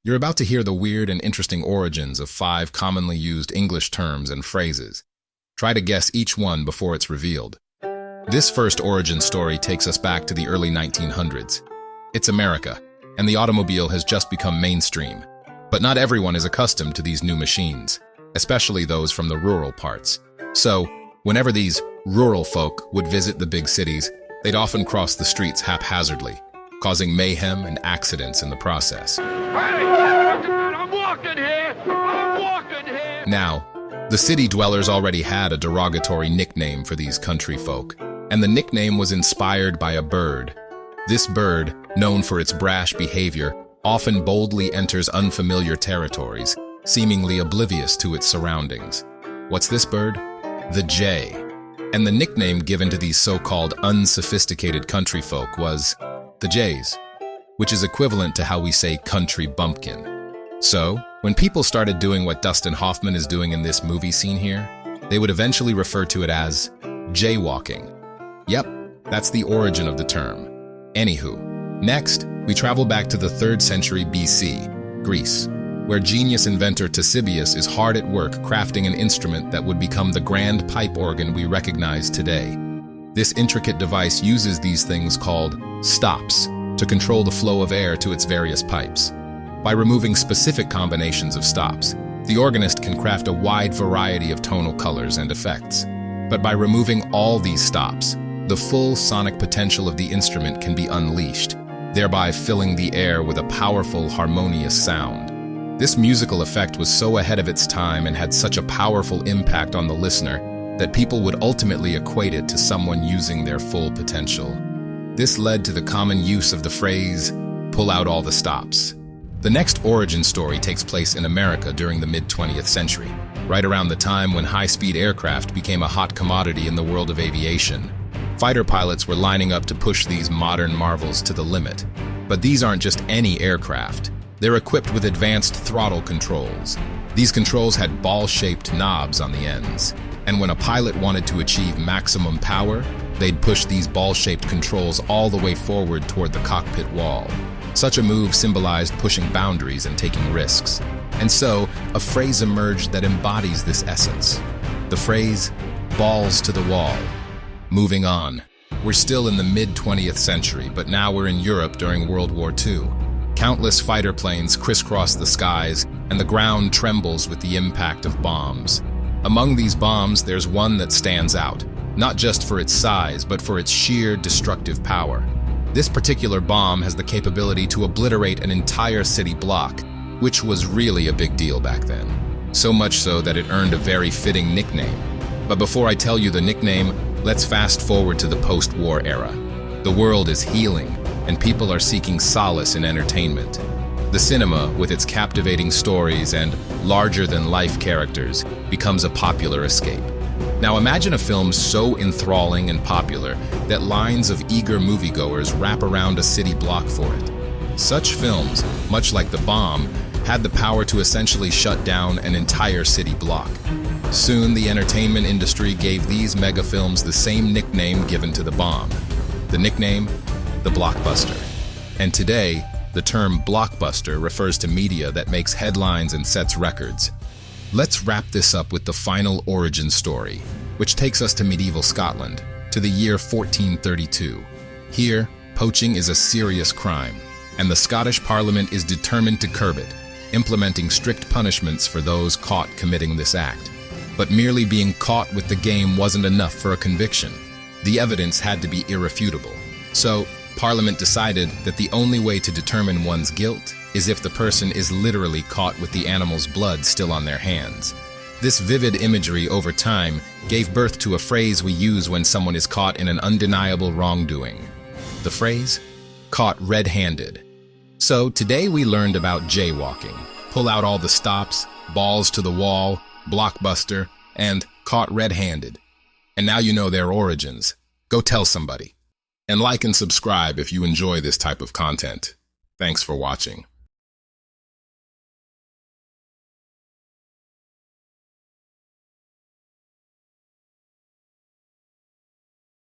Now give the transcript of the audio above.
You're about to hear the weird and interesting origins of 5 commonly used English terms and phrases. Try to guess each one before it's revealed. This first origin story takes us back to the early 1900s. It's America, and the automobile has just become mainstream. But not everyone is accustomed to these new machines, especially those from the rural parts. So, whenever these rural folk would visit the big cities, they'd often cross the streets haphazardly, causing mayhem and accidents in the process. Hey! I'm walking here! I'm walking here! Now, the city dwellers already had a derogatory nickname for these country folk, and the nickname was inspired by a bird. This bird, known for its brash behavior, often boldly enters unfamiliar territories, seemingly oblivious to its surroundings. What's this bird? The jay. And the nickname given to these so-called unsophisticated country folk was the jays, which is equivalent to how we say country bumpkin. So, when people started doing what Dustin Hoffman is doing in this movie scene here, they would eventually refer to it as jaywalking. Yep, that's the origin of the term. Anywho, next, we travel back to the 3rd century BC, Greece, where genius inventor Ctesibius is hard at work crafting an instrument that would become the grand pipe organ we recognize today. This intricate device uses these things called stops to control the flow of air to its various pipes. By removing specific combinations of stops, the organist can craft a wide variety of tonal colors and effects. But by removing all these stops, the full sonic potential of the instrument can be unleashed, thereby filling the air with a powerful, harmonious sound. This musical effect was so ahead of its time and had such a powerful impact on the listener that people would ultimately equate it to someone using their full potential. This led to the common use of the phrase, "pull out all the stops." The next origin story takes place in America during the mid-20th century, right around the time when high-speed aircraft became a hot commodity in the world of aviation. Fighter pilots were lining up to push these modern marvels to the limit. But these aren't just any aircraft. They're equipped with advanced throttle controls. These controls had ball-shaped knobs on the ends. And when a pilot wanted to achieve maximum power, they'd push these ball-shaped controls all the way forward toward the cockpit wall. Such a move symbolized pushing boundaries and taking risks. And so, a phrase emerged that embodies this essence. The phrase, balls to the wall. Moving on. We're still in the mid-20th century, but now we're in Europe during World War II. Countless fighter planes crisscross the skies, and the ground trembles with the impact of bombs. Among these bombs, there's one that stands out, not just for its size, but for its sheer destructive power. This particular bomb has the capability to obliterate an entire city block, which was really a big deal back then. So much so that it earned a very fitting nickname. But before I tell you the nickname, let's fast forward to the post-war era. The world is healing, and people are seeking solace in entertainment. The cinema, with its captivating stories and larger-than-life characters, becomes a popular escape. Now imagine a film so enthralling and popular that lines of eager moviegoers wrap around a city block for it. Such films, much like The Bomb, had the power to essentially shut down an entire city block. Soon, the entertainment industry gave these mega films the same nickname given to The Bomb. The nickname, the blockbuster. And today, the term blockbuster refers to media that makes headlines and sets records. Let's wrap this up with the final origin story, which takes us to medieval Scotland, to the year 1432. Here, poaching is a serious crime, and the Scottish Parliament is determined to curb it, implementing strict punishments for those caught committing this act. But merely being caught with the game wasn't enough for a conviction. The evidence had to be irrefutable. So, Parliament decided that the only way to determine one's guilt is if the person is literally caught with the animal's blood still on their hands. This vivid imagery over time gave birth to a phrase we use when someone is caught in an undeniable wrongdoing. The phrase, caught red-handed. So today we learned about jaywalking, pull out all the stops, balls to the wall, blockbuster, and caught red-handed. And now you know their origins. Go tell somebody. And like and subscribe if you enjoy this type of content. Thanks for watching.